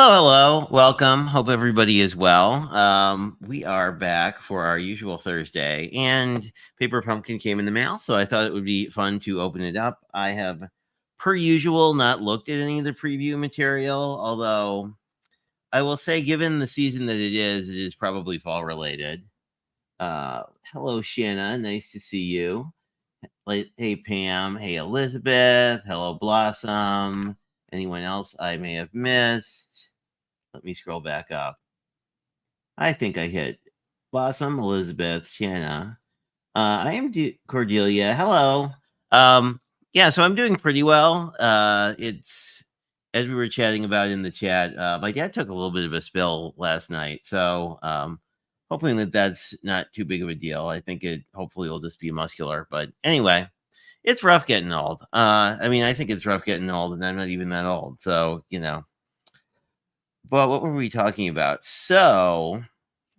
Hello, hello. Welcome. Hope everybody is well. We are back for our usual Thursday, and Paper Pumpkin came in the mail, so I thought it would be fun to open it up. I have, per usual, not looked at any of the preview material, although I will say, given the season that it is probably fall related. Hello, Shanna. Nice to see you. Hey, Pam. Hey, Elizabeth. Hello, Blossom. Anyone else I may have missed? Let me scroll back up. I think I hit Blossom, Elizabeth, Shanna. I am Cordelia. Hello. Yeah, so I'm doing pretty well. It's as we were chatting about in the chat. My dad took a little bit of a spill last night, so hoping that that's not too big of a deal. I think it hopefully will just be muscular. But anyway, it's rough getting old. I think it's rough getting old, and I'm not even that old. So But what were we talking about? So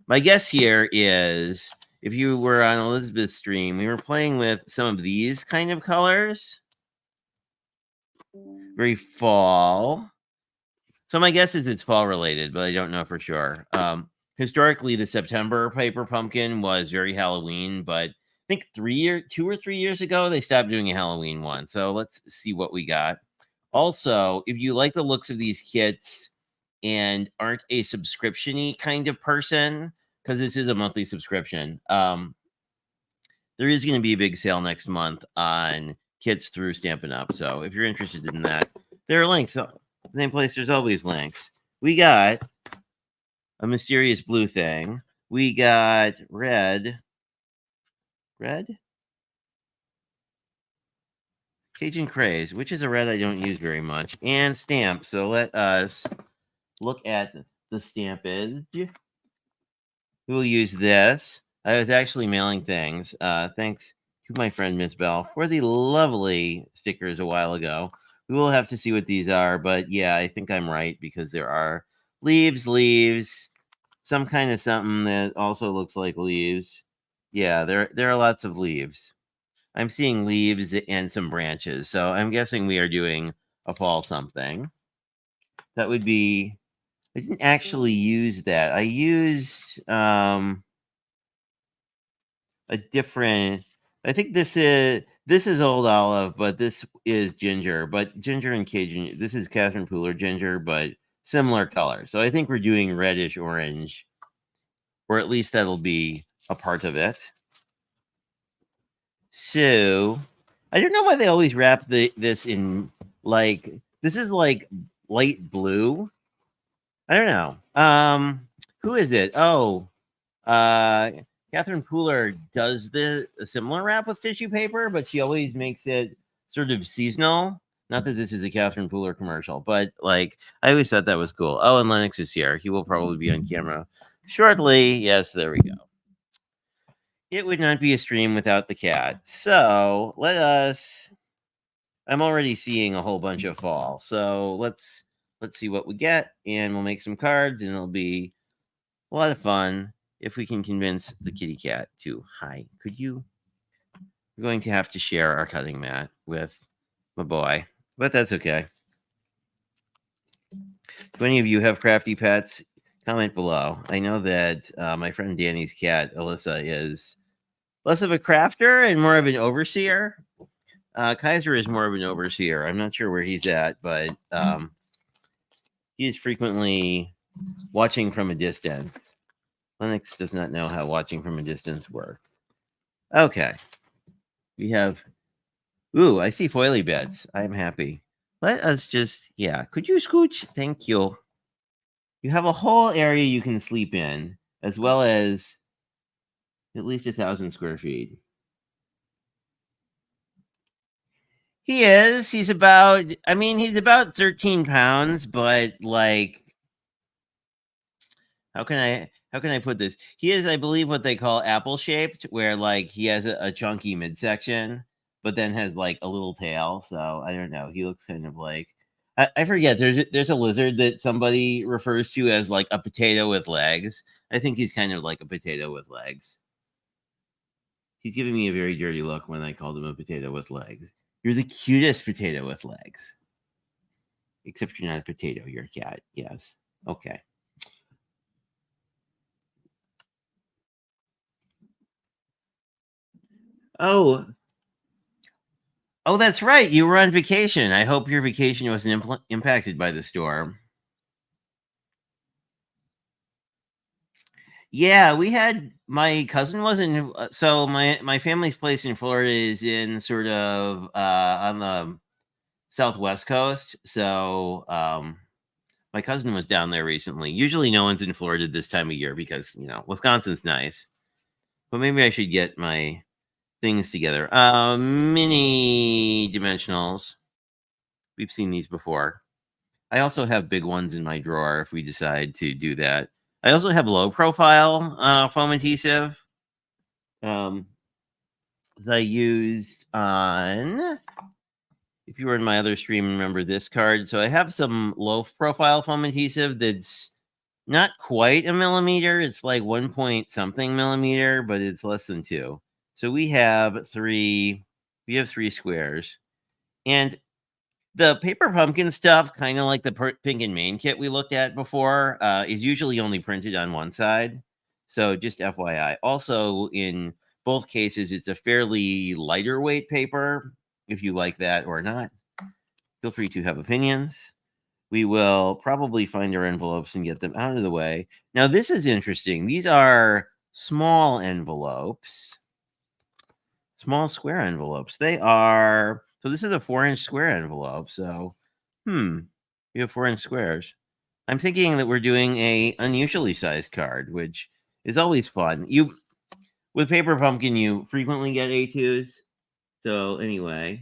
my guess here is if you were on Elizabeth's stream, we were playing with some of these kind of colors. Very fall. So my guess is it's fall related, but I don't know for sure. Historically, the September Paper Pumpkin was very Halloween, but I think 2 or 3 years ago, they stopped doing a Halloween one. So let's see what we got. Also, if you like the looks of these kits and aren't a subscription-y kind of person, because this is a monthly subscription, there is going to be a big sale next month on kits through Stampin' Up. So if you're interested in that, there are links. Same place, there's always links. We got a mysterious blue thing. We got red. Cajun Craze, which is a red I don't use very much, and stamp. So let us look at the stampage. We will use this. I was actually mailing things. Thanks to my friend Miss Bell for the lovely stickers a while ago. We will have to see what these are, but yeah, I think I'm right because there are leaves, some kind of something that also looks like leaves. Yeah, there are lots of leaves. I'm seeing leaves and some branches, so I'm guessing we are doing a fall something. That would be. I didn't actually use that. I used a different. I think this is Old Olive, but this is ginger. But ginger and Cajun. This is Catherine Pooler ginger, but similar color. So I think we're doing reddish orange, or at least that'll be a part of it. So I don't know why they always wrap this in like this is like light blue. I don't know. Who is it? Oh, Catherine Pooler does a similar wrap with tissue paper, but she always makes it sort of seasonal. Not that this is a Catherine Pooler commercial, but like I always thought that was cool. Oh, and Lennox is here. He will probably be on camera shortly. Yes, there we go. It would not be a stream without the cat. So let us. I'm already seeing a whole bunch of fall. So let's see what we get, and we'll make some cards, and it'll be a lot of fun if we can convince the kitty cat to. Hi, could you? We're going to have to share our cutting mat with my boy, but that's okay. Do any of you have crafty pets? Comment below. I know that my friend Danny's cat, Alyssa, is less of a crafter and more of an overseer. Kaiser is more of an overseer. I'm not sure where he's at, but he is frequently watching from a distance. Lennox does not know how watching from a distance works. Okay. We have. Ooh, I see foily beds. I'm happy. Let us just. Yeah. Could you scooch? Thank you. You have a whole area you can sleep in, as well as at least 1,000 square feet. He is. He's about. He's about 13 pounds, but like, how can I put this? He is, I believe, what they call apple shaped, where like he has a chunky midsection, but then has like a little tail. So I don't know. He looks kind of like I forget. There's a lizard that somebody refers to as like a potato with legs. I think he's kind of like a potato with legs. He's giving me a very dirty look when I called him a potato with legs. You're the cutest potato with legs. Except you're not a potato, you're a cat. Yes. Okay. Oh, oh, that's right. You were on vacation. I hope your vacation wasn't impacted by the storm. Yeah, we had my cousin was in. So my family's place in Florida is in sort of on the southwest coast. So my cousin was down there recently. Usually, no one's in Florida this time of year because Wisconsin's nice. But maybe I should get my things together. Mini dimensionals. We've seen these before. I also have big ones in my drawer if we decide to do that. I also have low profile foam adhesive that I used on. If you were in my other stream, remember this card. So I have some low profile foam adhesive that's not quite a millimeter. It's like 1 point something millimeter, but it's less than 2. So we have three squares. And the Paper Pumpkin stuff, kind of like the Pink and Main kit we looked at before, is usually only printed on one side. So just FYI. Also, in both cases, it's a fairly lighter weight paper. If you like that or not, feel free to have opinions. We will probably find our envelopes and get them out of the way. Now, this is interesting. These are small envelopes, small square envelopes. They are, so this is a 4-inch square envelope. So, we have 4-inch squares. I'm thinking that we're doing a unusually sized card, which is always fun. With Paper Pumpkin, you frequently get A2s. So anyway,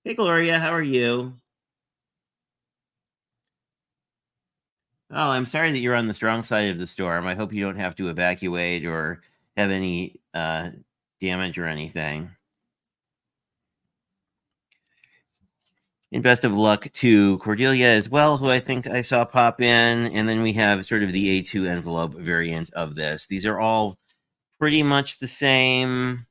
hey Gloria, how are you? Oh, I'm sorry that you're on the strong side of the storm. I hope you don't have to evacuate or have any damage or anything. And best of luck to Cordelia as well, who I think I saw pop in. And then we have sort of the A2 envelope variant of this. These are all pretty much the same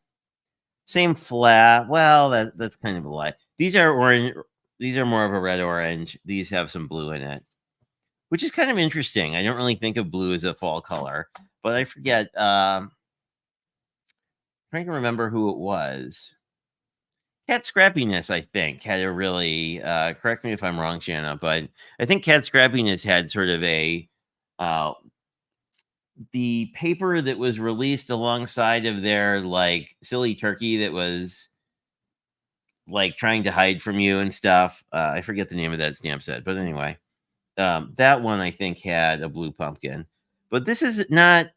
flat. Well, that's kind of a lie. These are orange. These are more of a red orange. These have some blue in it, which is kind of interesting. I don't really think of blue as a fall color, but I forget. Trying to remember who it was. Cat Scrappiness, I think, had a really correct me if I'm wrong, Shanna, but I think Cat Scrappiness had sort of a the paper that was released alongside of their like silly turkey that was like trying to hide from you and stuff. I forget the name of that stamp set, but anyway, that one I think had a blue pumpkin, but this is not.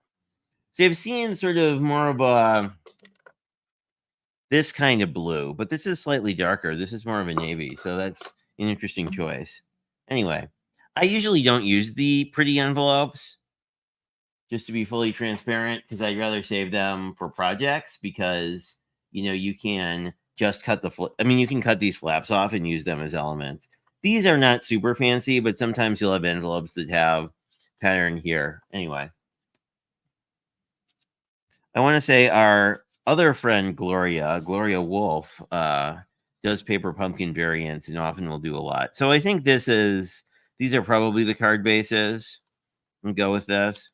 So I've seen sort of more of a this kind of blue, but this is slightly darker. This is more of a navy, so that's an interesting choice. Anyway, I usually don't use the pretty envelopes, just to be fully transparent, because I'd rather save them for projects because you can just cut you can cut these flaps off and use them as elements. These are not super fancy, but sometimes you'll have envelopes that have pattern here. Anyway, I want to say our other friend Gloria Wolf, does Paper Pumpkin variants and often will do a lot. So I think these are probably the card bases. And go with this.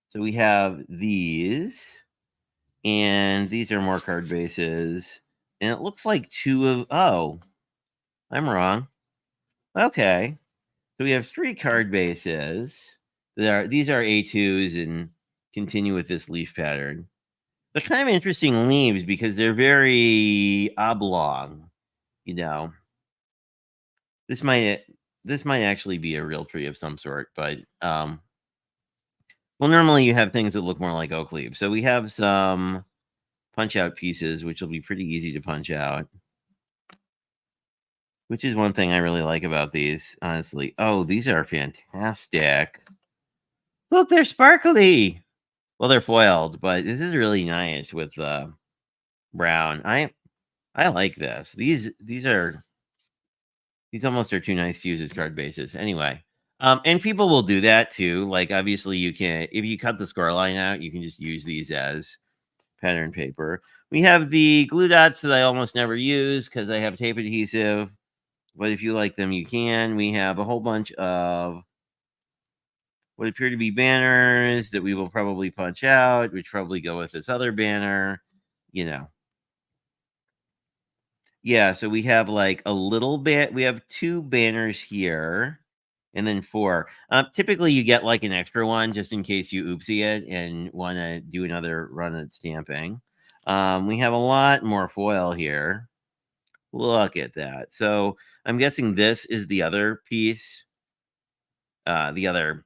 So we have these, and these are more card bases. And it looks like I'm wrong. Okay. So we have 3 card bases. These are A2s and continue with this leaf pattern. They're kind of interesting leaves because they're very oblong. This might actually be a real tree of some sort, but well, normally you have things that look more like oak leaves. So we have some punch out pieces, which will be pretty easy to punch out. Which is one thing I really like about these, honestly. Oh, these are fantastic. Look, they're sparkly. Well, they're foiled, but this is really nice with brown. I like this. These almost are too nice to use as card bases. Anyway, and people will do that too. Like obviously you can, if you cut the score line out, you can just use these as pattern paper. We have the glue dots that I almost never use because I have tape adhesive. but if you like them, you can. We have a whole bunch of what appear to be banners that we will probably punch out, which probably go with this other banner, you know. Yeah, so we have like a little bit, we have 2 banners here and then 4. Typically you get like an extra one just in case you oopsie it and want to do another run at stamping. We have a lot more foil here. Look at that. So I'm guessing this is the other piece, the other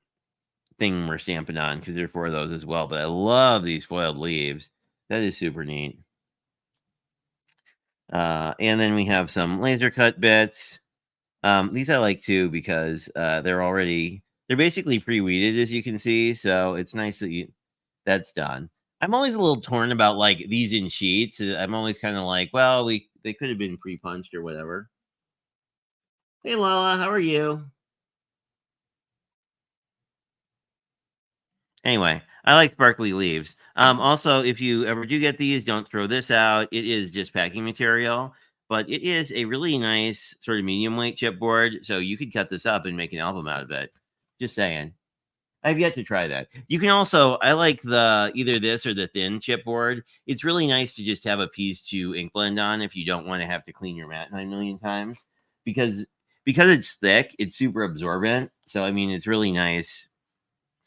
thing we're stamping on, because there are 4 of those as well. But I love these foiled leaves. That is super neat. And then we have some laser cut bits. These I like too because they're basically pre-weeded, as you can see. So it's nice that that's done. I'm always a little torn about like these in sheets. I'm always kind of like, well, they could have been pre-punched or whatever. Hey Lala, how are you? Anyway, I like sparkly leaves. Also, if you ever do get these, don't throw this out. It is just packing material, but it is a really nice sort of medium weight chipboard. So you could cut this up and make an album out of it. Just saying. I've yet to try that. You can also, I like the either this or the thin chipboard. It's really nice to just have a piece to ink blend on if you don't want to have to clean your mat 9 million times because it's thick, it's super absorbent. So I mean, it's really nice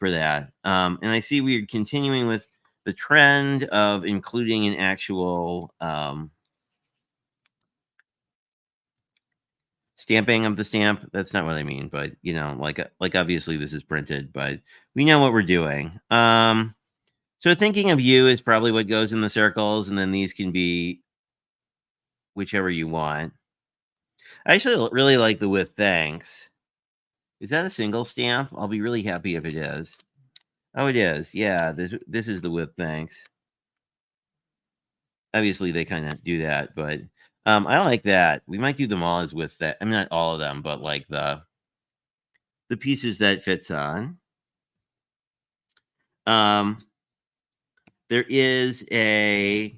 for that. And I see we're continuing with the trend of including an actual stamping of the stamp. That's not what I mean, but you know, like obviously this is printed, but we know what we're doing. So thinking of you is probably what goes in the circles, and then these can be whichever you want. I actually really like the with thanks. Is that a single stamp? I'll be really happy if it is. Oh, it is. Yeah, this is the with thanks. Obviously, they kind of do that, but I like that. We might do them all as with that. I mean, not all of them, but like the pieces that fits on. There is a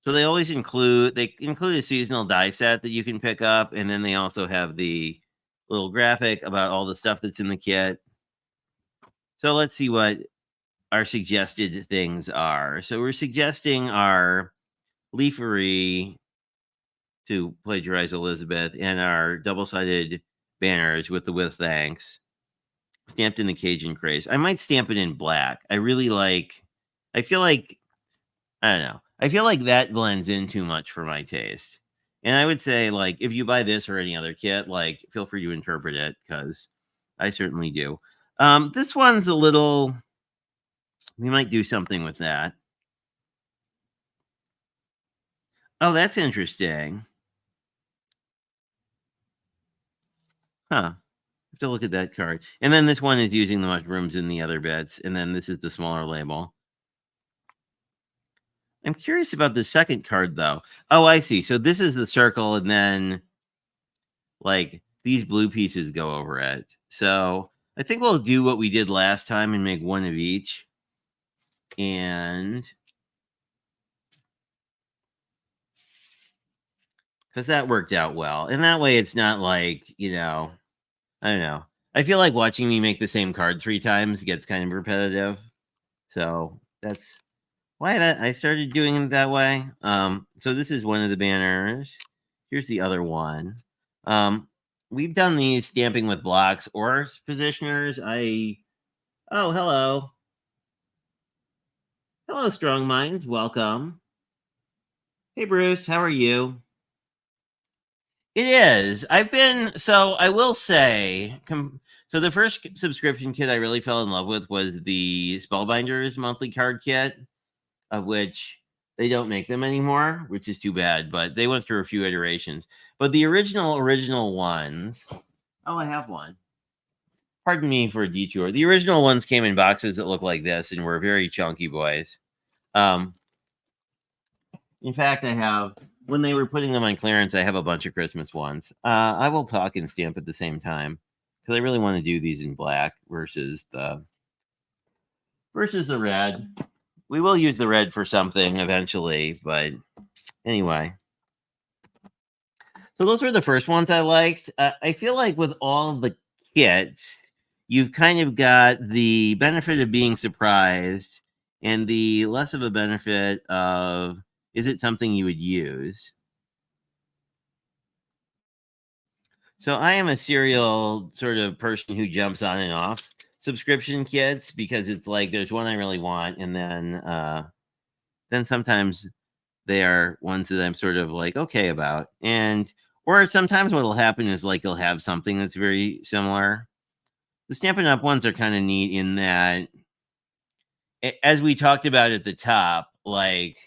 so they include a seasonal die set that you can pick up, and then they also have the little graphic about all the stuff that's in the kit. So let's see what our suggested things are. So we're suggesting our leafery to plagiarize Elizabeth and our double-sided banners with the with thanks stamped in the Cajun craze. I might stamp it in black. I feel like I don't know. I feel like that blends in too much for my taste. And I would say, like, if you buy this or any other kit, like, feel free to interpret it because I certainly do. This one's a little. We might do something with that. Oh, that's interesting. Huh. Have to look at that card. And then this one is using the mushrooms in the other bits, and then this is the smaller label. I'm curious about the second card though. Oh, I see. So this is the circle, and then like these blue pieces go over it. So I think we'll do what we did last time and make one of each. And because that worked out well. And that way it's not like, I don't know. I feel like watching me make the same card 3 times gets kind of repetitive. So that's why that I started doing it that way. So this is one of the banners. Here's the other one. We've done these stamping with blocks or positioners. Oh, hello. Hello, Strong Minds. Welcome. Hey, Bruce. How are you? It is. So I will say, so the first subscription kit I really fell in love with was the Spellbinders monthly card kit, of which they don't make them anymore, which is too bad, but they went through a few iterations. But the original ones, oh, I have one. Pardon me for a detour. The original ones came in boxes that look like this and were very chunky boys. Um, in fact, I have when they were putting them on clearance, I have a bunch of Christmas ones. I will talk and stamp at the same time because I really want to do these in black versus the red. We will use the red for something eventually, but anyway. So those were the first ones I liked. I feel like with all the kits, you've kind of got the benefit of being surprised and the less of a benefit of is it something you would use? So I am a serial sort of person who jumps on and off subscription kits because it's like there's one I really want, and then sometimes they are ones that I'm sort of like okay about. And or sometimes what'll happen is like you'll have something that's very similar. The Stampin' Up ones are kind of neat in that as we talked about at the top, like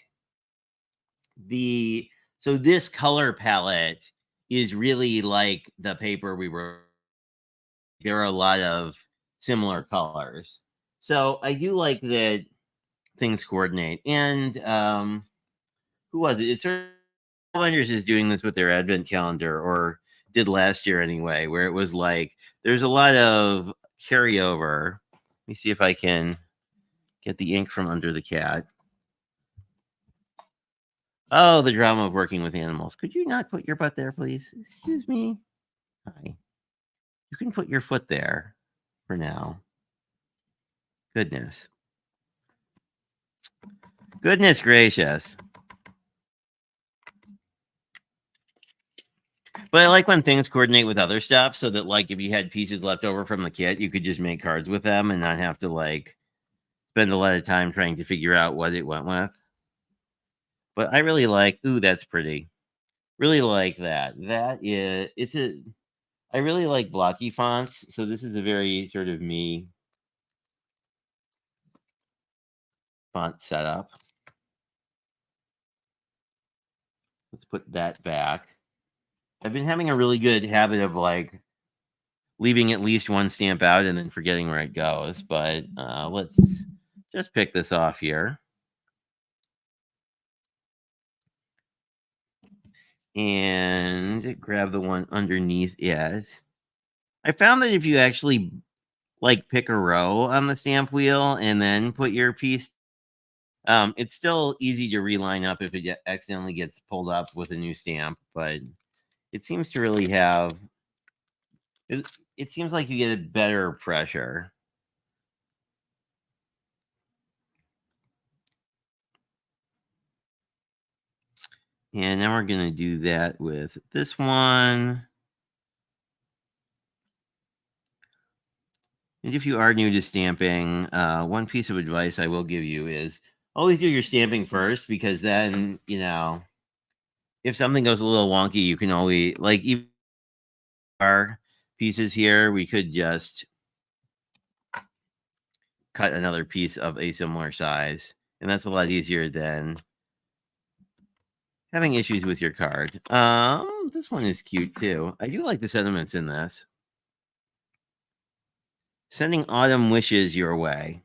the so this color palette is really like the paper we were there are a lot of similar colors. So I do like that things coordinate. And who was it? It's Vendors is doing this with their advent calendar, or did last year anyway, where it was like there's a lot of carryover. Let me see if I can get the ink from under the cat. Oh, the drama of working with animals. Could you not put your butt there, please? Excuse me. Hi. You can put your foot there for now. Goodness. Goodness gracious. But I like when things coordinate with other stuff so that, like, if you had pieces left over from the kit, you could just make cards with them and not have to, like, spend a lot of time trying to figure out what it went with. But I really like, ooh, that's pretty. Really like that. I really like blocky fonts. So this is a very sort of me font setup. Let's put that back. I've been having a really good habit of like leaving at least one stamp out and then forgetting where it goes. But let's just pick this off here. And grab the one underneath it. I found that if you actually like pick a row on the stamp wheel and then put your piece, it's still easy to reline up if it accidentally gets pulled up with a new stamp, but it seems to really have it seems like you get a better pressure. And then we're going to do that with this one. And if you are new to stamping, one piece of advice I will give you is always do your stamping first, because then, if something goes a little wonky, you can always, like, even our pieces here, we could just cut another piece of a similar size. And that's a lot easier than having issues with your card. This one is cute too. I do like the sentiments in this. Sending autumn wishes your way.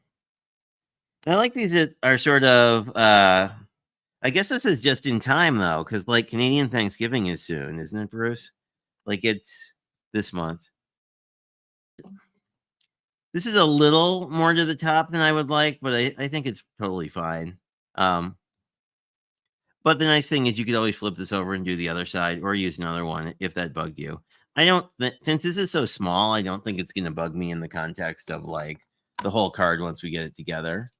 I like these that are sort of I guess this is just in time though, because like Canadian Thanksgiving is soon, isn't it, Bruce? Like it's this month. This is a little more to the top than I would like, but I think it's totally fine. But the nice thing is you could always flip this over and do the other side or use another one if that bugged you. I don't since this is so small, I don't think it's going to bug me in the context of like the whole card once we get it together.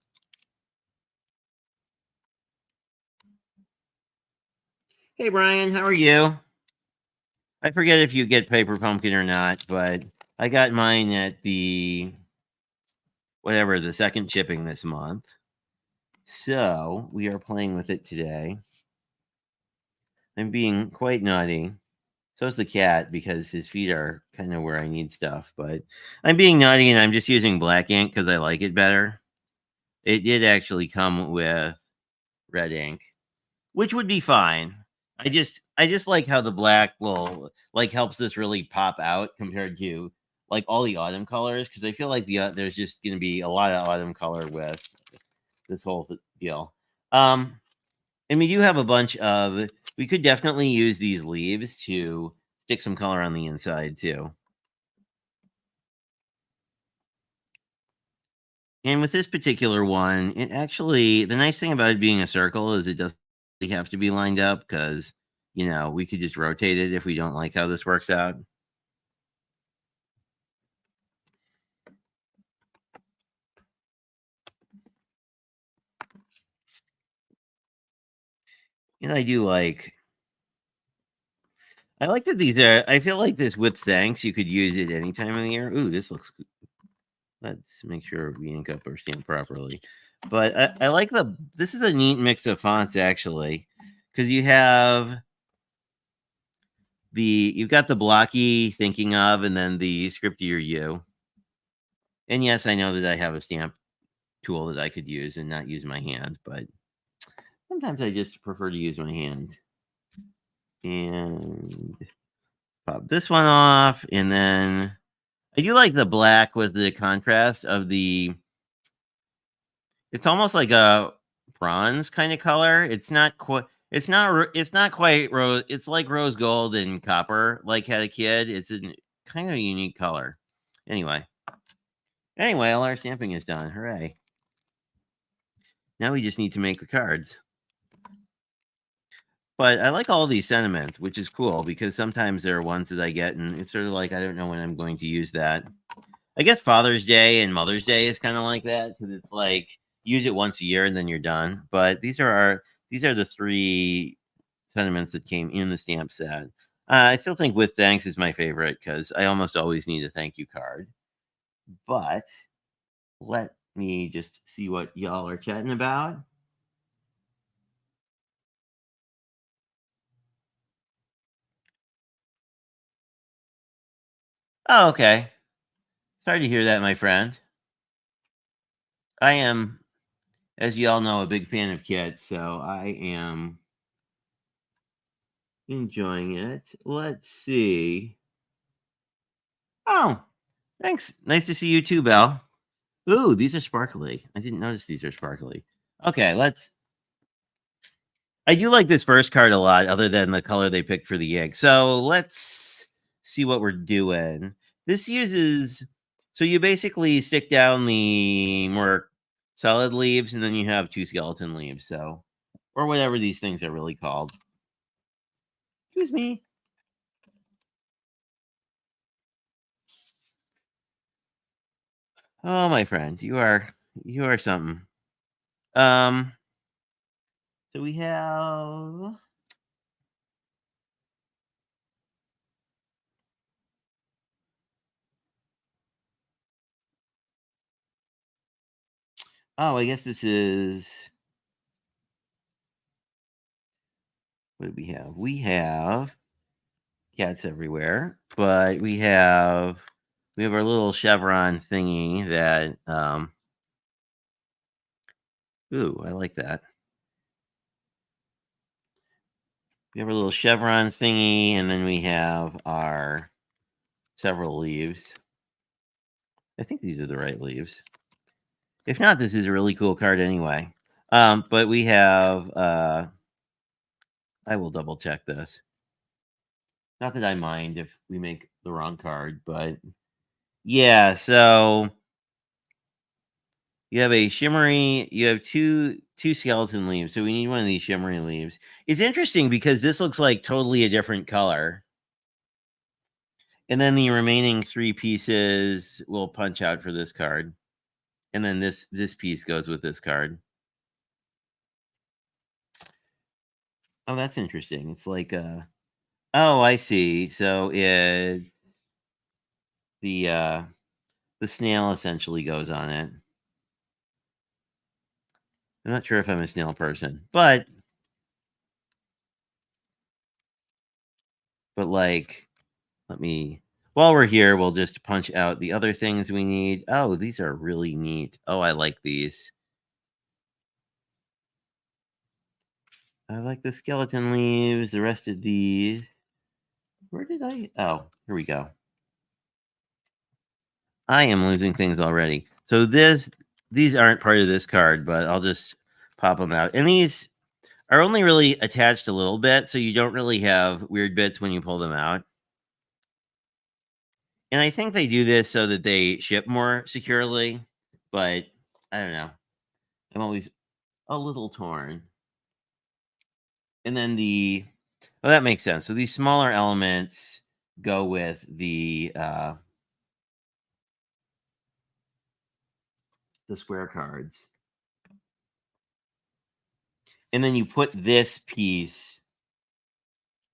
Hey Brian, how are you? I forget if you get Paper Pumpkin or not, but I got mine at the second shipping this month. So we are playing with it today. I'm being quite naughty. So is the cat because his feet are kind of where I need stuff. But I'm being naughty and I'm just using black ink because I like it better. It did actually come with red ink, which would be fine. I just like how the black will like helps this really pop out compared to like all the autumn colors, because I feel like there's just going to be a lot of autumn color with this whole deal. And we do have a bunch of. We could definitely use these leaves to stick some color on the inside too. And with this particular one, it actually the nice thing about it being a circle is it doesn't have to be lined up, because we could just rotate it if we don't like how this works out. And I like that these are, I feel like this with thanks, you could use it any time of the year. Ooh, this looks good. Let's make sure we ink up our stamp properly. But I like this is a neat mix of fonts actually, because you've got the blocky thinking of, and then the scriptier you. And yes, I know that I have a stamp tool that I could use and not use my hand, but sometimes I just prefer to use my hand. And pop this one off, and then I do like the black with the contrast of it's almost like a bronze kind of color. It's not quite. It's not quite rose. It's like rose gold and copper. Like had a kid. It's a kind of a unique color. Anyway, all our stamping is done. Hooray! Now we just need to make the cards. But I like all these sentiments, which is cool because sometimes there are ones that I get, and it's sort of like I don't know when I'm going to use that. I guess Father's Day and Mother's Day is kind of like that because it's like use it once a year and then you're done. But these are the three sentiments that came in the stamp set. I still think with thanks is my favorite because I almost always need a thank you card. But let me just see what y'all are chatting about. Oh, okay. Sorry to hear that, my friend. I am, as you all know, a big fan of kits, so I am enjoying it. Let's see. Oh, thanks. Nice to see you too, Belle. Ooh, these are sparkly. I didn't notice these are sparkly. Okay, I do like this first card a lot, other than the color they picked for the egg. So let's see what we're doing. This uses, so you basically stick down the more solid leaves, and then you have two skeleton leaves. So, or whatever these things are really called. Excuse me. Oh, my friend, you are something. Um, so we have. Oh, I guess this is. What do we have? We have cats everywhere, but we have our little chevron thingy that ooh, I like that. We have our little chevron thingy, and then we have our several leaves. I think these are the right leaves. If not, this is a really cool card anyway. But we have I will double check this. Not that I mind if we make the wrong card, but yeah, so you have two skeleton leaves, so we need one of these shimmery leaves. It's interesting because this looks like totally a different color. And then the remaining three pieces will punch out for this card. And then this piece goes with this card. Oh, that's interesting. It's like oh, I see. So the snail essentially goes on it. I'm not sure if I'm a snail person, but like let me while we're here, we'll just punch out the other things we need. Oh, these are really neat. Oh, I like these. I like the skeleton leaves, the rest of these. Where did I? Oh, here we go. I am losing things already. So these aren't part of this card, but I'll just pop them out. And these are only really attached a little bit, so you don't really have weird bits when you pull them out. And I think they do this so that they ship more securely, but I don't know. I'm always a little torn. And then Well, that makes sense. So these smaller elements go with the square cards. And then you put this piece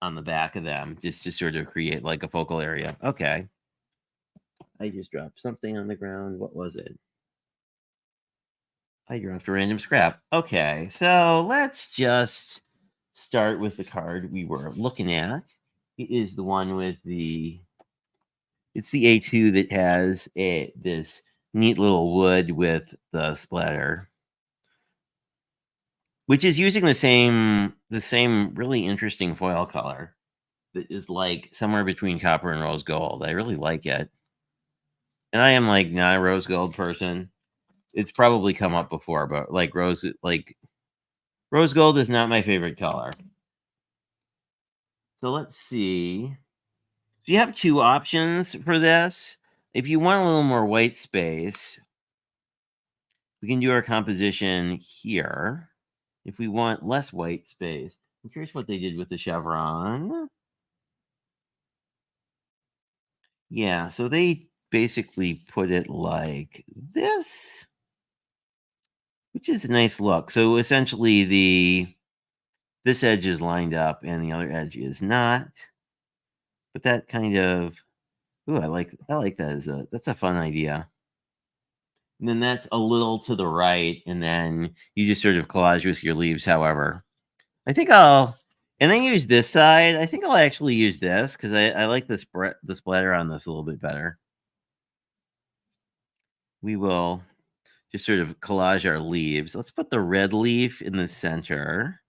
on the back of them just to sort of create like a focal area. Okay. I just dropped something on the ground. What was it? I dropped a random scrap. Okay. So let's just start with the card we were looking at. It is the one with it's the A2 that has this neat little wood with the splatter, which is using the same really interesting foil color that is like somewhere between copper and rose gold. I really like it. And I am like not a rose gold person. It's probably come up before, but like rose gold is not my favorite color. So let's see. So you have two options for this. If you want a little more white space, we can do our composition here. If we want less white space, I'm curious what they did with the chevron. Yeah, so they basically put it like this, which is a nice look. So essentially this edge is lined up and the other edge is not. But that kind of I like that that's a fun idea. And then that's a little to the right, and then you just sort of collage with your leaves, however. I think and then use this side. I think I'll actually use this because I like the splatter on this a little bit better. We will just sort of collage our leaves. Let's put the red leaf in the center.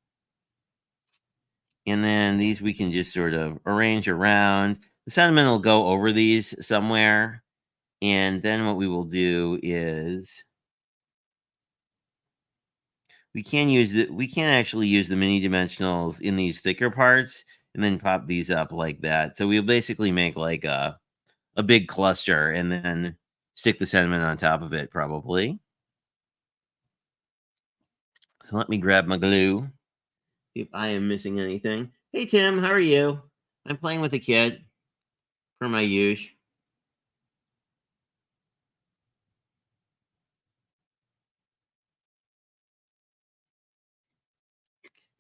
And then these we can just sort of arrange around. The sentiment will go over these somewhere. And then what we will do is we can actually use the mini dimensionals in these thicker parts and then pop these up like that. So we'll basically make like a big cluster and then stick the sentiment on top of it probably. So let me grab my glue. See if I am missing anything. Hey Tim, how are you? I'm playing with a kid for my use.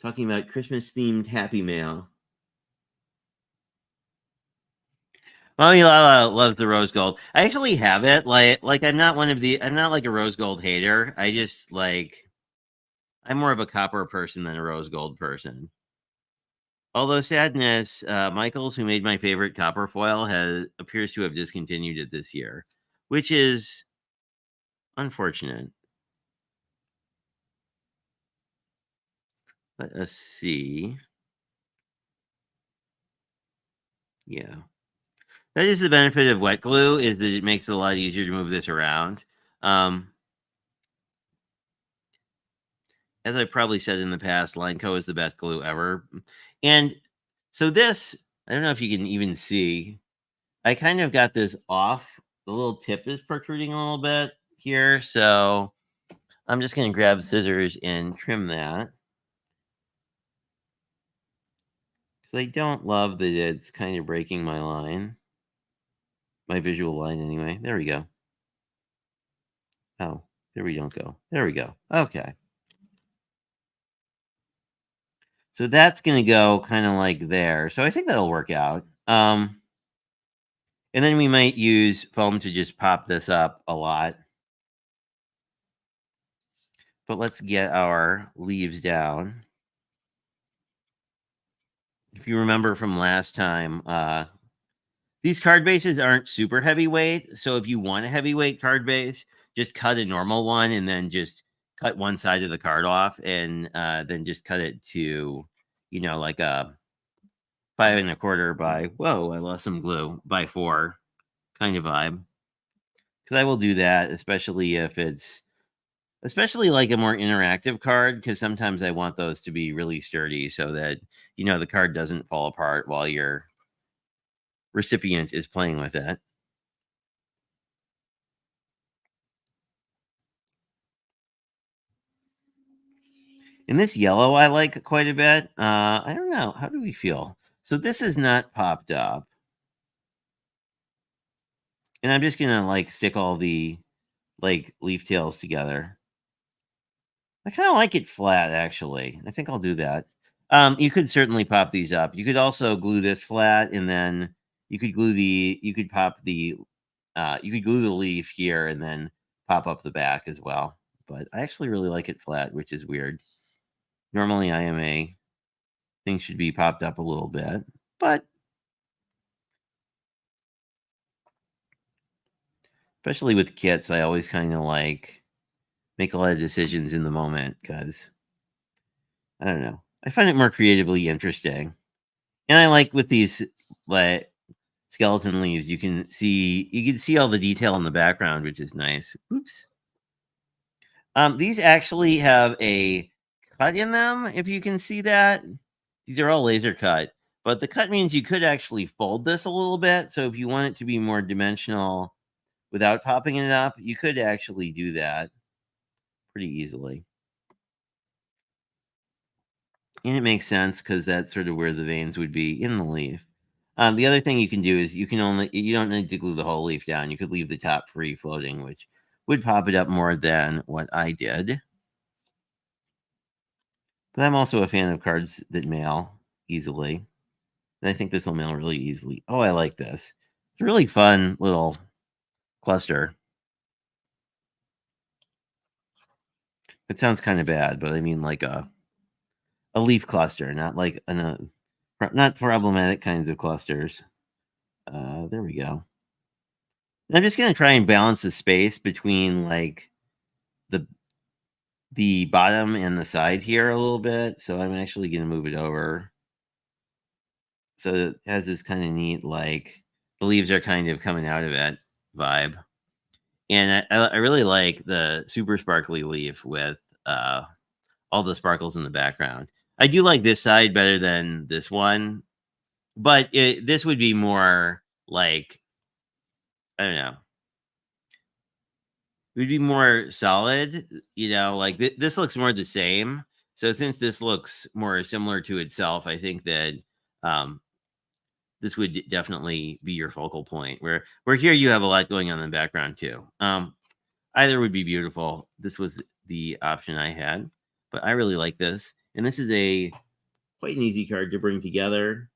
Talking about Christmas themed Happy Mail. Mommy Lala loves the rose gold. I actually have it. Like I'm not like a rose gold hater. I just like I'm more of a copper person than a rose gold person. Although sadness, Michaels, who made my favorite copper foil, has appears to have discontinued it this year, which is unfortunate. Let us see. Yeah. That is the benefit of wet glue is that it makes it a lot easier to move this around. Um, as I probably said in the past, Lineco is the best glue ever. And so this, I don't know if you can even see, I kind of got this off. The little tip is protruding a little bit here. So I'm just going to grab scissors and trim that. Because I don't love that it's kind of breaking my line. My visual line, anyway. There we go. Oh, there we don't go. There we go. Okay. So that's going to go kind of like there. So I think that'll work out. And then we might use foam to just pop this up a lot. But let's get our leaves down. If you remember from last time, these card bases aren't super heavyweight. So if you want a heavyweight card base, just cut a normal one and then just cut one side of the card off and then just cut it to, like a 5 1/4 by, whoa, I lost some glue, by 4 kind of vibe. Because I will do that, especially if it's especially like a more interactive card, because sometimes I want those to be really sturdy so that the card doesn't fall apart while your recipient is playing with it. And this yellow I like quite a bit. I don't know. How do we feel? So this is not popped up. And I'm just gonna like stick all the like leaf tails together. I kind of like it flat, actually. I think I'll do that. You could certainly pop these up. You could also glue this flat, and then you could pop the you could glue the leaf here, and then pop up the back as well. But I actually really like it flat, which is weird. Normally, things should be popped up a little bit, but especially with kits, I always kind of like make a lot of decisions in the moment because I don't know. I find it more creatively interesting. And I like with these like skeleton leaves, you can see all the detail in the background, which is nice. Oops. These actually have a cut in them, if you can see that. These are all laser cut, but the cut means you could actually fold this a little bit. So if you want it to be more dimensional without popping it up, you could actually do that pretty easily. And it makes sense because that's sort of where the veins would be in the leaf. The other thing you can do is you don't need to glue the whole leaf down. You could leave the top free floating, which would pop it up more than what I did. But I'm also a fan of cards that mail easily. And I think this will mail really easily. Oh, I like this. It's a really fun little cluster. It sounds kind of bad, but I mean like a leaf cluster, not like not problematic kinds of clusters. There we go. I'm just gonna try and balance the space between like the the bottom and the side here a little bit. So I'm actually gonna move it over. So it has this kind of neat like the leaves are kind of coming out of it vibe. And I really like the super sparkly leaf with all the sparkles in the background. I do like this side better than this one, but this would be more like I don't know. It would be more solid, like this looks more the same. So since this looks more similar to itself, I think that um, this would definitely be your focal point. Where here you have a lot going on in the background too. Either would be beautiful. This was the option I had, but I really like this, and this is a quite an easy card to bring together.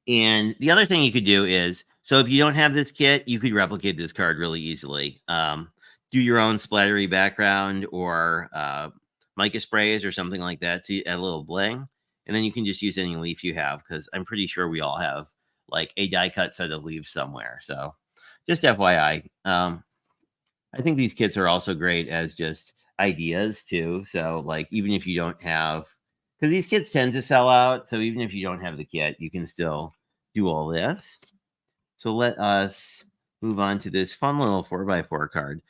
And the other thing you could do is, so if you don't have this kit, you could replicate this card really easily. Do your own splattery background or mica sprays or something like that to add a little bling. And then you can just use any leaf you have because I'm pretty sure we all have like a die cut set of leaves somewhere. So just FYI. I think these kits are also great as just ideas too. So like even if you don't have because these kits tend to sell out, so even if you don't have the kit, you can still do all this. So let us move on to this fun little 4x4 card.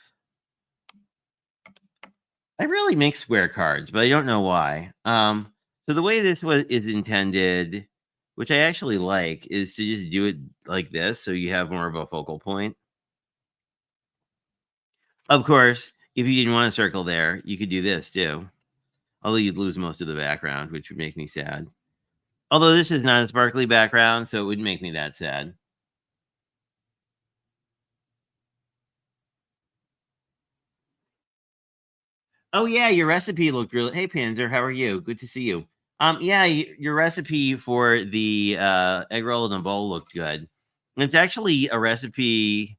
I really make square cards, but I don't know why. So the way is intended, which I actually like, is to just do it like this, so you have more of a focal point. Of course, if you didn't want a circle there, you could do this too. Although you'd lose most of the background, which would make me sad. Although this is not a sparkly background, so it wouldn't make me that sad. Oh yeah, your recipe looked really. Hey Panzer, how are you? Good to see you. Yeah, your recipe for the egg roll in a bowl looked good. It's actually a recipe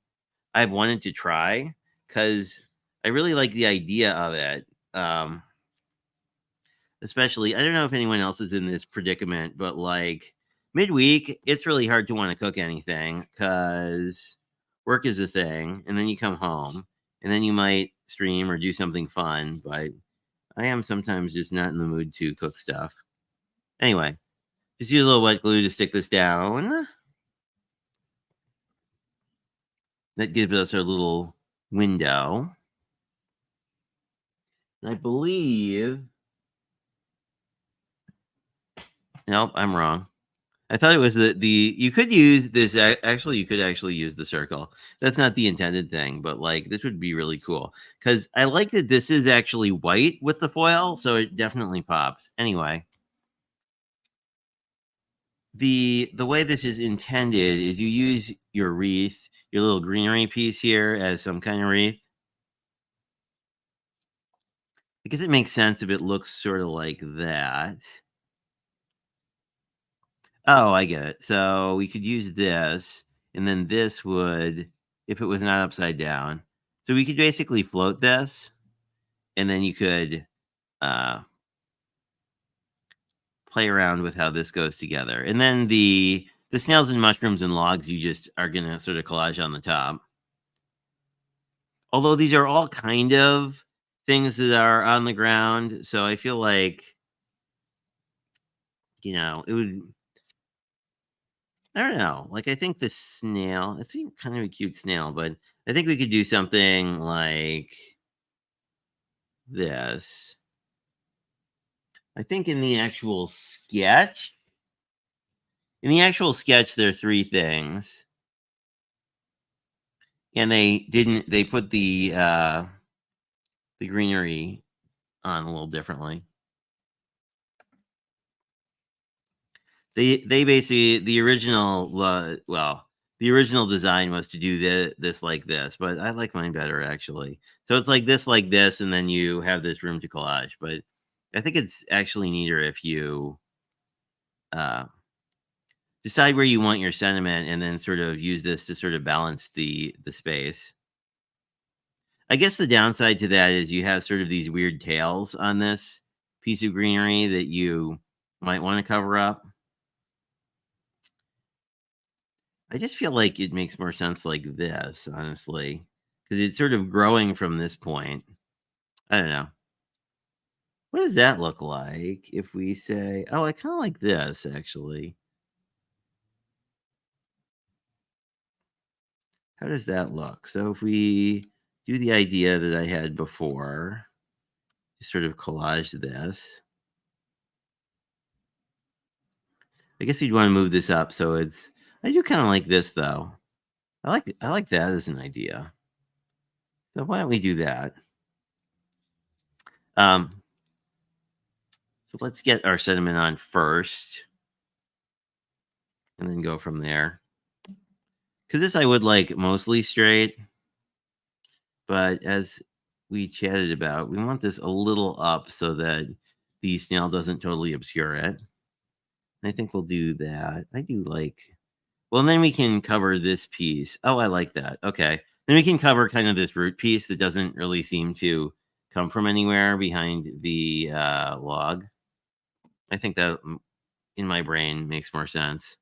I've wanted to try because I really like the idea of it. Especially, I don't know if anyone else is in this predicament, but like midweek, it's really hard to want to cook anything because work is a thing, and then you come home, and then you might stream or do something fun. But I am sometimes just not in the mood to cook stuff. Anyway, just use a little wet glue to stick this down. That gives us our little window. And I believe. Nope, I'm wrong. I thought it was the you could use this actually you could actually use the circle. That's not the intended thing, but like this would be really cool cuz I like that this is actually white with the foil, so it definitely pops. Anyway, the way this is intended is you use your wreath, your little greenery piece here as some kind of wreath. I guess it makes sense if it looks sort of like that. Oh, I get it. So we could use this, and then this would, if it was not upside down. So we could basically float this, and then you could uh, play around with how this goes together. And then the snails and mushrooms and logs you just are gonna sort of collage on the top. Although these are all kind of things that are on the ground, so I feel like it would. I don't know. Like, I think the snail, it's kind of a cute snail, but I think we could do something like this. I think in the actual sketch, there are three things, and they put the greenery on a little differently. They basically the original design was to do this like this, but I like mine better actually. So it's like this, and then you have this room to collage. But I think it's actually neater if you uh, decide where you want your sentiment, and then sort of use this to sort of balance the space. I guess the downside to that is you have sort of these weird tails on this piece of greenery that you might want to cover up. I just feel like it makes more sense like this, honestly, because it's sort of growing from this point. I don't know. What does that look like if we say, oh, I kind of like this actually? How does that look? So if we do the idea that I had before, just sort of collage this. I guess you'd want to move this up so it's. I do kind of like this though. I like that as an idea. So why don't we do that? Um, so let's get our sentiment on first, and then go from there. Because this I would like mostly straight, but as we chatted about, we want this a little up so that the snail doesn't totally obscure it. And I think we'll do that. I do like. Well, and then we can cover this piece. Oh, I like that. Okay. Then we can cover kind of this root piece that doesn't really seem to come from anywhere behind the log. I think that in my brain makes more sense.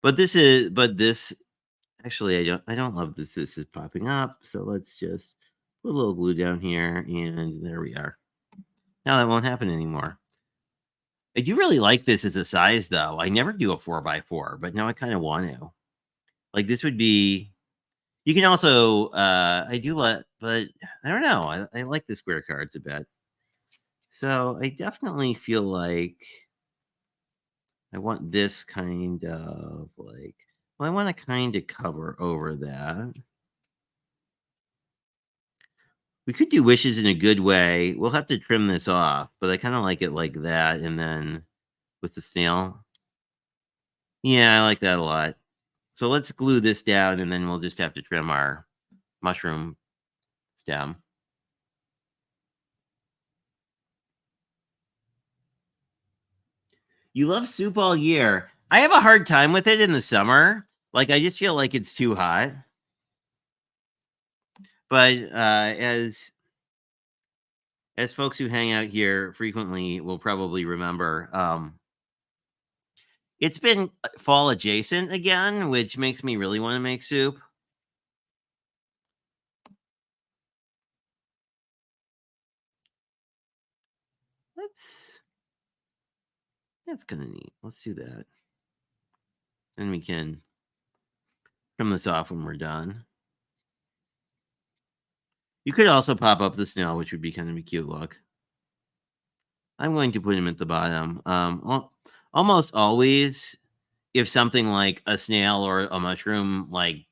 But this actually I don't love this is popping up. So let's just put a little glue down here, and there we are. Now that won't happen anymore. I do really like this as a size though. I never do a 4x4, but now I kind of want to. Like this would be you can also I do let but I don't know. I like the square cards a bit. So I definitely feel like I want this kind of like well, I want to kind of cover over that. We could do wishes in a good way. We'll have to trim this off, but I kind of like it like that. And then with the snail. Yeah, I like that a lot. So let's glue this down, and then we'll just have to trim our mushroom stem. You love soup all year. I have a hard time with it in the summer. Like I just feel like it's too hot. But as folks who hang out here frequently will probably remember, it's been fall adjacent again, which makes me really want to make soup. Let's That's kind of neat. Let's do that. And we can trim this off when we're done. You could also pop up the snail, which would be kind of a cute look. I'm going to put him at the bottom. Almost always, if something like a snail or a mushroom like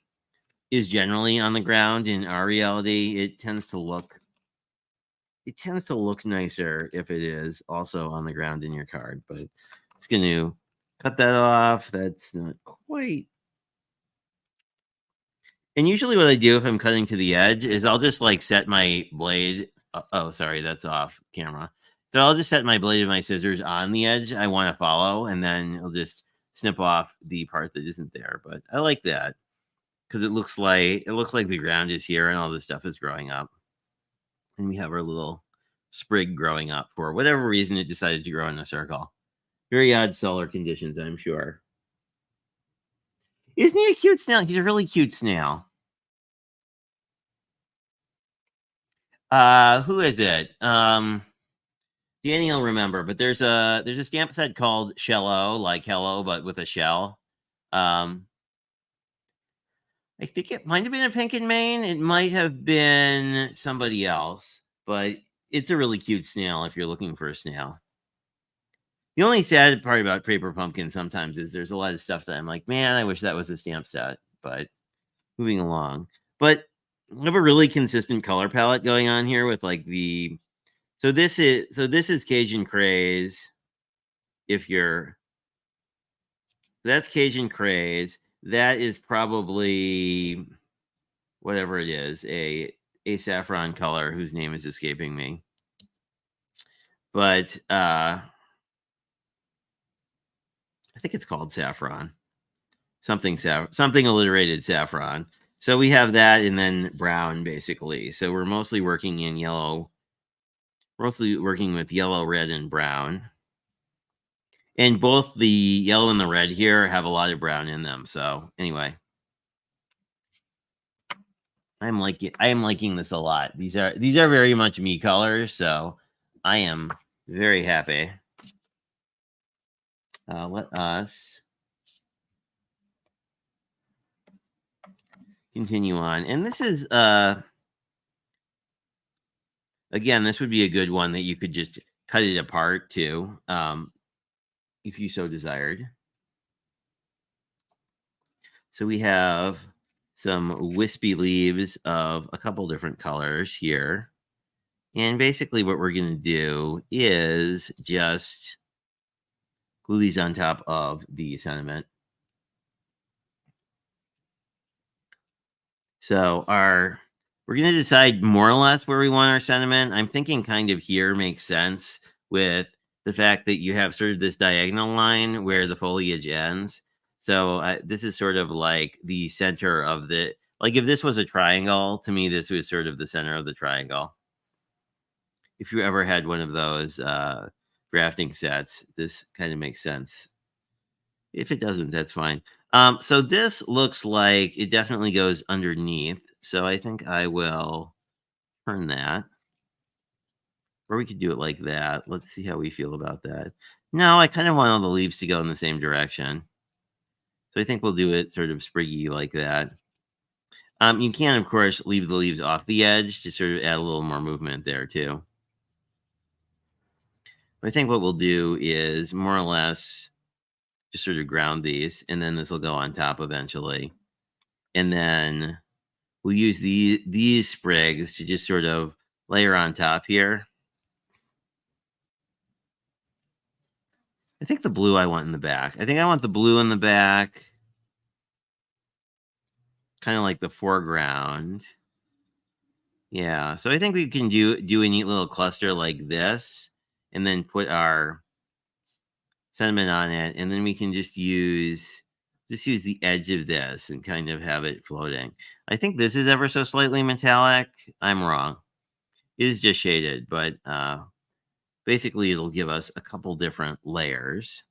is generally on the ground in our reality, it tends to look nicer if it is also on the ground in your card. But it's going to cut that off. That's not quite. And usually, what I do if I'm cutting to the edge is I'll just like set my blade. Oh, sorry, that's off camera. So I'll just set my blade of my scissors on the edge I want to follow, and then I'll just snip off the part that isn't there. But I like that because it looks like the ground is here and all this stuff is growing up, and we have our little sprig growing up for whatever reason it decided to grow in a circle. Very odd solar conditions, I'm sure. Isn't he a cute snail? He's a really cute snail. Who is it? Danny will remember, but there's a stamp set called Shello, like hello, but with a shell. Um, I think it might have been a Pink and Main. It might have been somebody else, but it's a really cute snail if you're looking for a snail. The only sad part about Paper Pumpkin sometimes is there's a lot of stuff that I'm like, man, I wish that was a stamp set. But moving along, but we have a really consistent color palette going on here with like the. So this is Cajun Craze. If you're That's Cajun Craze. That is probably whatever it is, a saffron color whose name is escaping me. But I think it's called saffron. Something alliterated saffron. So we have that and then brown basically. So we're mostly working in yellow, mostly working with yellow, red, and brown. And both the yellow and the red here have a lot of brown in them. So anyway, I am liking this a lot. These are very much me colors, so I am very happy. Let us continue on. And this is again, this would be a good one that you could just cut it apart too, if you so desired. So we have some wispy leaves of a couple different colors here. And basically what we're going to do is just glue these on top of the sentiment. So we're going to decide more or less where we want our sentiment. I'm thinking kind of here makes sense with the fact that you have sort of this diagonal line where the foliage ends. So this is sort of like the center of like if this was a triangle, to me, this was sort of the center of the triangle. If you ever had one of those drafting sets, this kind of makes sense. If it doesn't, that's fine. So this looks like it definitely goes underneath. So I think I will turn that. Or we could do it like that. Let's see how we feel about that. No, I kind of want all the leaves to go in the same direction. So I think we'll do it sort of spriggy like that. You can, of course, leave the leaves off the edge to sort of add a little more movement there too. I think what we'll do is more or less just sort of ground these, and then this will go on top eventually. And then we'll use these sprigs to just sort of layer on top here. I think the blue I want in the back. I think I want the blue in the back. Kind of like the foreground. Yeah, so I think we can do a neat little cluster like this, and then put our sentiment on it, and then we can just use the edge of this and kind of have it floating. I think this is ever so slightly metallic. I'm wrong. It is just shaded, but basically it'll give us a couple different layers.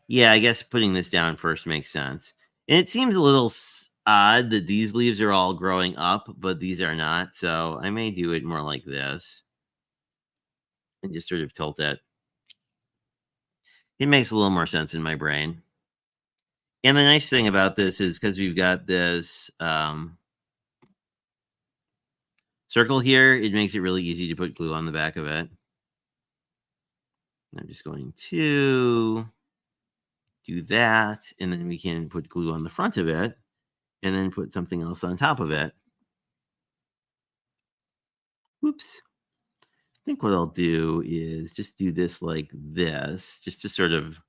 Yeah, I guess putting this down first makes sense. And it seems a little odd that these leaves are all growing up, but these are not. So I may do it more like this and just sort of tilt it. It makes a little more sense in my brain. And the nice thing about this is because we've got this circle here, it makes it really easy to put glue on the back of it. I'm just going to do that, and then we can put glue on the front of it, and then put something else on top of it. Whoops. I think what I'll do is just do this like this, just to sort of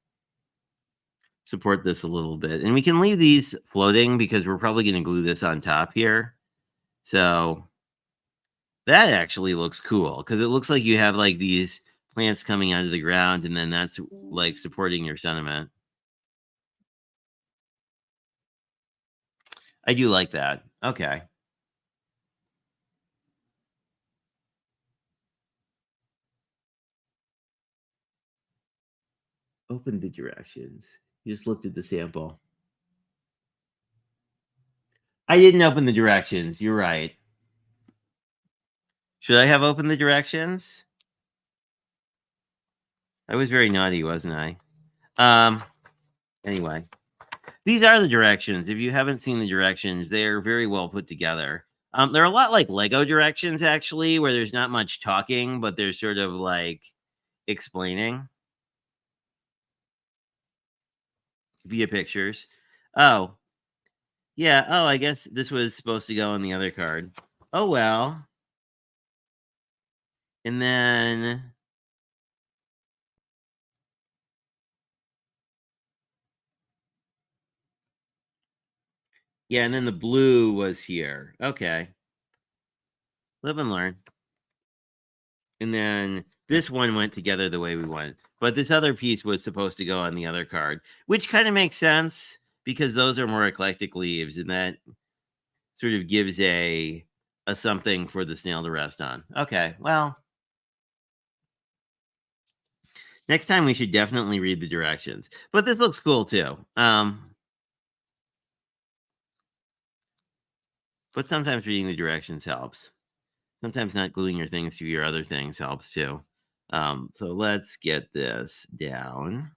support this a little bit. And we can leave these floating because we're probably going to glue this on top here. So that actually looks cool because it looks like you have like these plants coming out of the ground, and then that's like supporting your sentiment. I do like that. Okay. Open the directions. You just looked at the sample. I didn't open the directions. You're right. Should I have opened the directions? I was very naughty, wasn't I? Anyway, these are the directions. If you haven't seen the directions, they're very well put together. They're a lot like Lego directions, actually, where there's not much talking, but there's sort of like explaining via pictures. Oh, yeah. Oh, I guess this was supposed to go on the other card. Oh, well. And then yeah, and then the blue was here. Okay. Live and learn. And then this one went together the way we wanted. But this other piece was supposed to go on the other card, which kind of makes sense because those are more eclectic leaves, and that sort of gives a something for the snail to rest on. Okay, well, next time we should definitely read the directions. But this looks cool too. But sometimes reading the directions helps. Sometimes not gluing your things to your other things helps too. So let's get this down.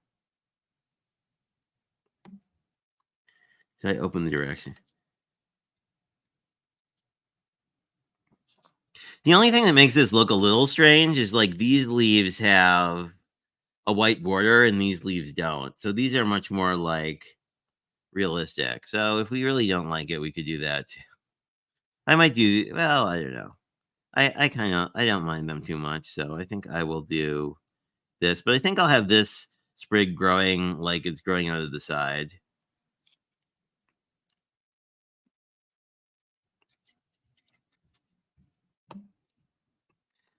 Did I open the direction? The only thing that makes this look a little strange is like these leaves have a white border and these leaves don't. So these are much more like realistic. So if we really don't like it, we could do that too. I might do, well, I don't know. I kind of, I don't mind them too much. So I think I will do this, but I think I'll have this sprig growing like it's growing out of the side.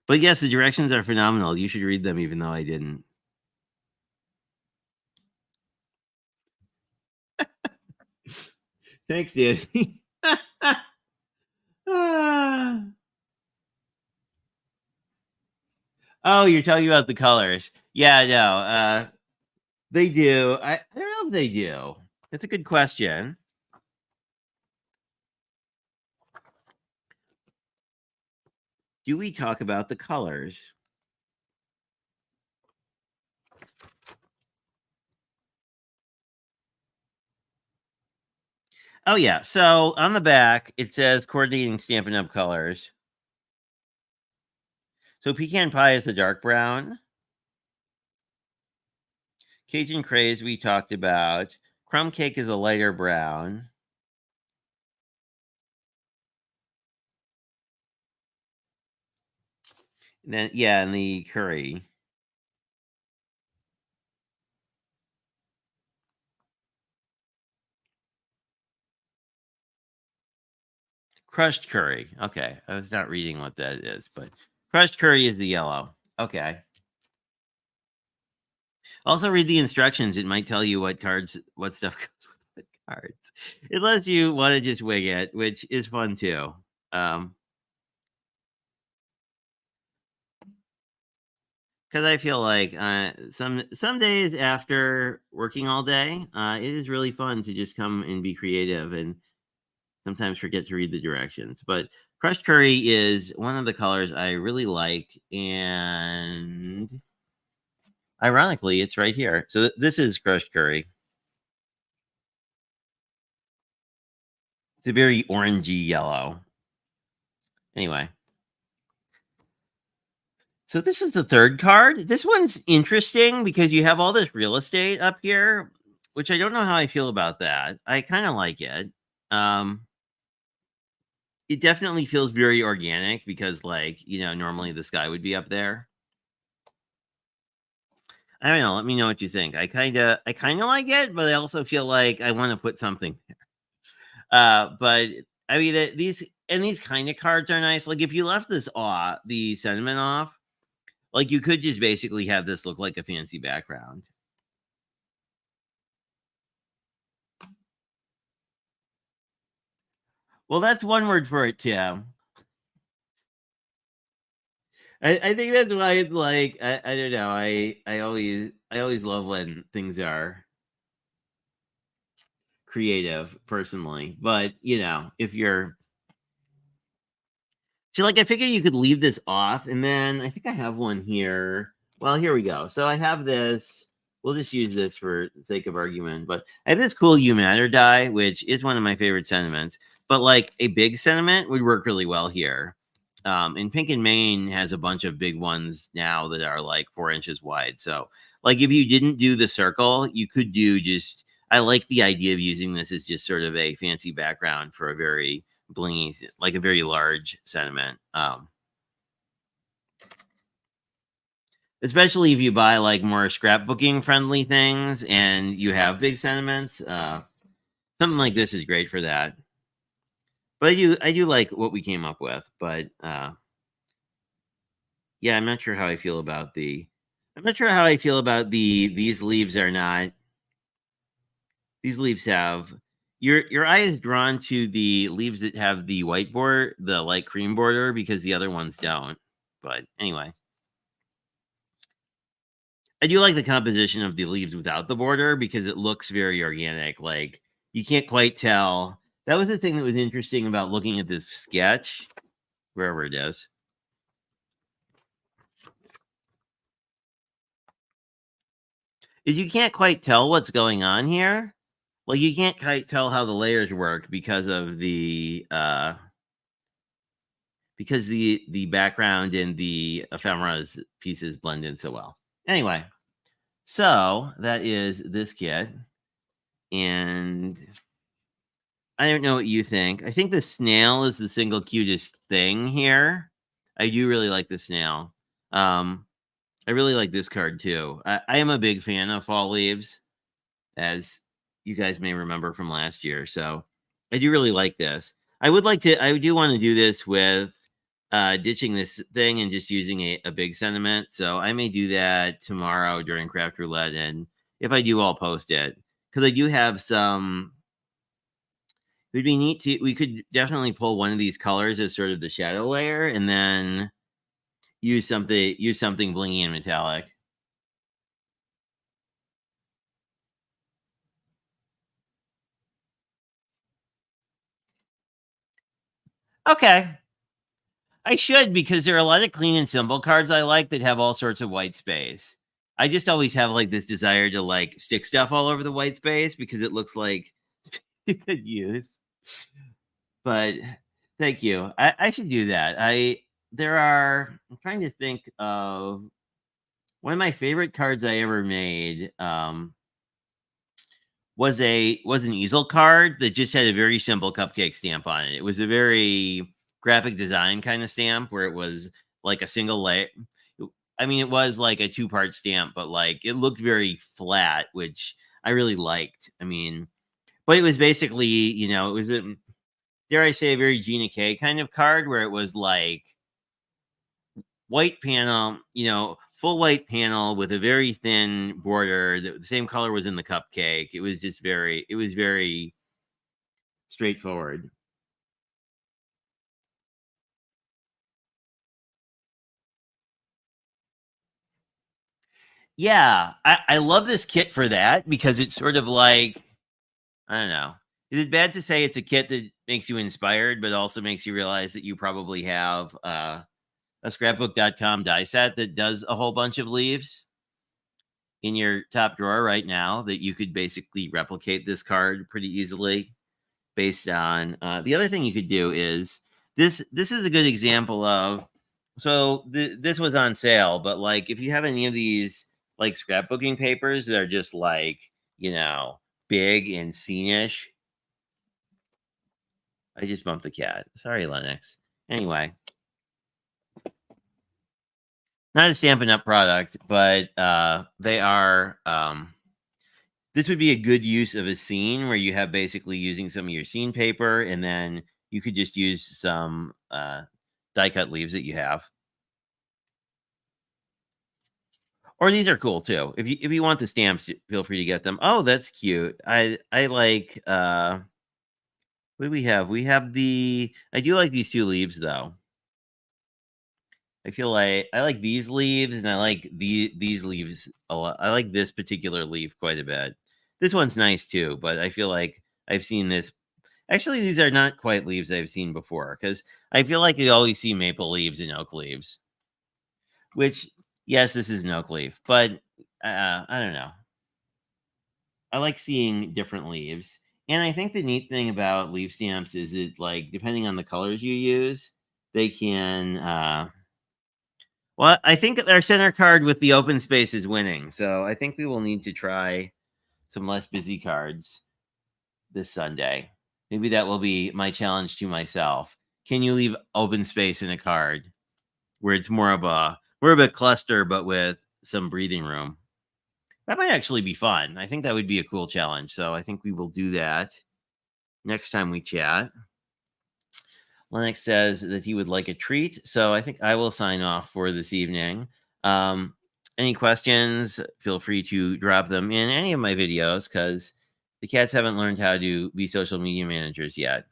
But yes, the directions are phenomenal. You should read them even though I didn't. Thanks, Danny. Ah. Oh, you're talking about the colors. Yeah, no, they do. I don't know if they do. That's a good question. Do we talk about the colors? Oh, yeah. So on the back, it says coordinating Stampin' Up! Colors. So pecan pie is the dark brown. Cajun craze we talked about. Crumb cake is a lighter brown. And then yeah, and the curry. Crushed curry. Okay. I was not reading what that is, but crushed curry is the yellow. Okay. Also read the instructions. It might tell you what cards, what stuff goes with what cards. Unless you want to just wing it, which is fun too. Because I feel like some days after working all day, it is really fun to just come and be creative and sometimes forget to read the directions. But crushed curry is one of the colors I really like, and ironically, it's right here. So this is crushed curry. It's a very orangey yellow. Anyway, So this is the third card. This one's interesting because you have all this real estate up here, which I don't know how I feel about that. I kind of like it. Um, it definitely feels very organic because, like, normally the sky would be up there. I don't know. Let me know what you think. I kind of like it, but I also feel like I want to put something. But I mean, these kind of cards are nice. Like if you left this off, the sentiment off, like you could just basically have this look like a fancy background. Well, that's one word for it, Tim. I think that's why it's like I don't know. I always love when things are creative personally. But if you're see, like I figure you could leave this off, and then I think I have one here. Well, here we go. So I have this. We'll just use this for the sake of argument. But I have this cool "You Matter" die, which is one of my favorite sentiments. But like a big sentiment would work really well here. And Pink and Main has a bunch of big ones now that are like 4 inches wide. So, like, if you didn't do the circle, you could do just. I like the idea of using this as just sort of a fancy background for a very blingy, like a very large sentiment. Especially if you buy like more scrapbooking friendly things and you have big sentiments. Something like this is great for that. But I do like what we came up with. But yeah, I'm not sure how I feel about the. I'm not sure how I feel about the. These leaves are not. These leaves have your eye is drawn to the leaves that have the white border, the light cream border, because the other ones don't. But anyway, I do like the composition of the leaves without the border because it looks very organic. Like you can't quite tell. That was the thing that was interesting about looking at this sketch, wherever it is you can't quite tell what's going on here. Like you can't quite tell how the layers work because of the because the background and the ephemera's pieces blend in so well. Anyway, so that is this kit, and I don't know what you think. I think the snail is the single cutest thing here. I do really like the snail. Um, I really like this card too. I am a big fan of fall leaves, as you guys may remember from last year. So I do really like this. I do want to do this with ditching this thing and just using a big sentiment. So I may do that tomorrow during Craft Roulette. And if I do, I'll post it. Because I do have some. It would be neat to. We could definitely pull one of these colors as sort of the shadow layer, and then use something blingy and metallic. Okay. I should because there are a lot of clean and simple cards I like that have all sorts of white space. I just always have like this desire to like stick stuff all over the white space because it looks like you could use. But thank you. I should do that. I'm trying to think of one of my favorite cards I ever made. Was an easel card that just had a very simple cupcake stamp on it. It was a very graphic design kind of stamp where it was like a single layer. I mean, it was like a two-part stamp, but like it looked very flat, which I really liked. I mean, but it was basically, it was a, dare I say, a very Gina K kind of card where it was like white panel, full white panel with a very thin border. The same color was in the cupcake. It was very straightforward. Yeah, I love this kit for that because it's sort of like, I don't know. Is it bad to say it's a kit that makes you inspired, but also makes you realize that you probably have a scrapbook.com die set that does a whole bunch of leaves in your top drawer right now that you could basically replicate this card pretty easily based on the other thing you could do is this is a good example of So this was on sale, but like if you have any of these like scrapbooking papers that are just like, big and scenesh. I just bumped the cat. Sorry, Lennox. Anyway, not a Stampin' Up product, but they are. This would be a good use of a scene where you have basically using some of your scene paper, and then you could just use some die cut leaves that you have. Or these are cool too. If you want the stamps, feel free to get them. Oh, that's cute. I like what do we have? We have I do like these two leaves though. I feel like I like these leaves and I like these leaves a lot. I like this particular leaf quite a bit. This one's nice too, but I feel like I've seen this. Actually, these are not quite leaves I've seen before because I feel like you always see maple leaves and oak leaves. Which, yes, this is an oak leaf, but I don't know. I like seeing different leaves. And I think the neat thing about leaf stamps is that, like, depending on the colors you use, they can. Well, I think our center card with the open space is winning. So I think we will need to try some less busy cards this Sunday. Maybe that will be my challenge to myself. Can you leave open space in a card where it's more of a cluster, but with some breathing room? That might actually be fun. I think that would be a cool challenge. So I think we will do that next time we chat. Lennox says that he would like a treat. So I think I will sign off for this evening. Um, any questions, feel free to drop them in any of my videos because the cats haven't learned how to be social media managers yet.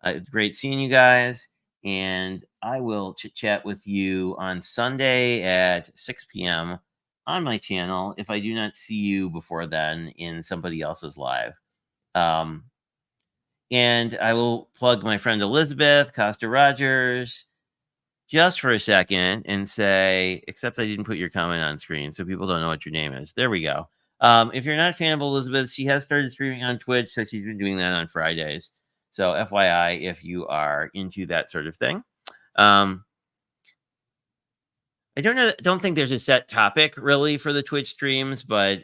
It's great seeing you guys. And I will chit chat with you on Sunday at 6 p.m. on my channel if I do not see you before then in somebody else's live. And I will plug my friend Elizabeth Costa Rogers just for a second and say, except I didn't put your comment on screen, so people don't know what your name is. There we go. If you're not a fan of Elizabeth, she has started streaming on Twitch, so she's been doing that on Fridays. So FYI, if you are into that sort of thing. I don't think there's a set topic really for the Twitch streams, but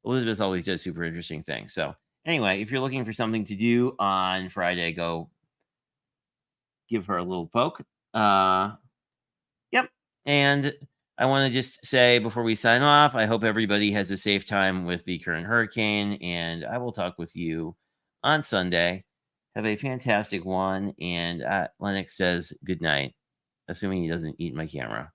Elizabeth always does super interesting things. So anyway, if you're looking for something to do on Friday, go give her a little poke. Yep. And I want to just say before we sign off, I hope everybody has a safe time with the current hurricane, and I will talk with you on Sunday. Have a fantastic one. And Lennox says good night, assuming he doesn't eat my camera.